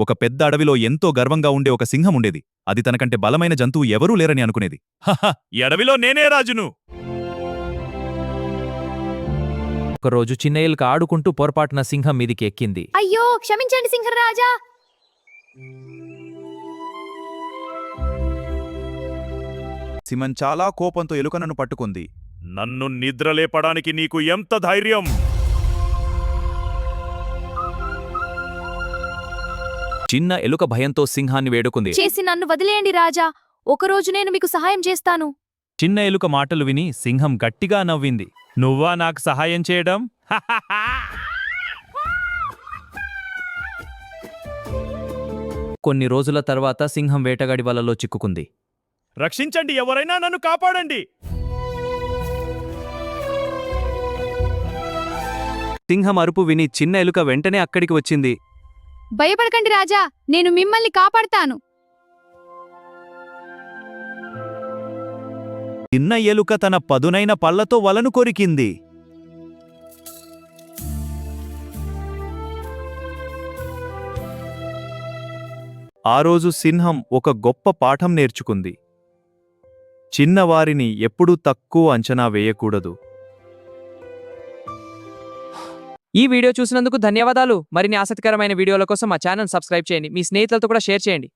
ఒక పెద్ద అడవిలో ఎంతో గర్వంగా ఉండే ఒక సింహం ఉండేది. అది తనకంటే బలమైన జంతువు ఎవరూ లేరని అనుకునేది. హహ, ఈ అడవిలో నేనే రాజును. ఒకరోజు చిన్న ఎలుక ఆడుకుంటూ పొరపాటున సింహం మీదికి ఎక్కింది. అయ్యో క్షమించండి సింహరాజా. సింహం చాలా కోపంతో ఎలుకను పట్టుకుంది. నన్ను నిద్రలేపడానికి నీకు ఎంత ధైర్యం? చిన్న ఎలుక భయంతో సింహాన్ని వేడుకుంది. చేసి నన్ను వదిలేయండి రాజా, ఒకరోజు నేను మీకు సహాయం చేస్తాను. చిన్న ఎలుక మాటలు విని సింహం గట్టిగా నవ్వింది. నువ్వా నాకు సహాయం చేయడం? కొన్ని రోజుల తర్వాత సింహం వేటగాడి వలలో చిక్కుకుంది. రక్షించండి, ఎవరైనా నన్ను కాపాడండి. సింహం అరుపు విని చిన్న ఎలుక వెంటనే అక్కడికి వచ్చింది. భయపడకండి రాజా, నేను మిమ్మల్ని కాపాడతాను. చిన్న ఎలుక తన పదునైన పళ్లతో వలను కొరికింది. ఆ రోజు సింహం ఒక గొప్ప పాఠం నేర్చుకుంది. చిన్నవారిని ఎప్పుడూ తక్కువ అంచనా వేయకూడదు. ఈ వీడియో చూసినందుకు ధన్యవాదాలు. మరిన్ని ఆసక్తికరమైన వీడియోల కోసం మా ఛానల్ సబ్స్క్రైబ్ చేయండి. మీ స్నేహితులతో కూడా షేర్ చేయండి.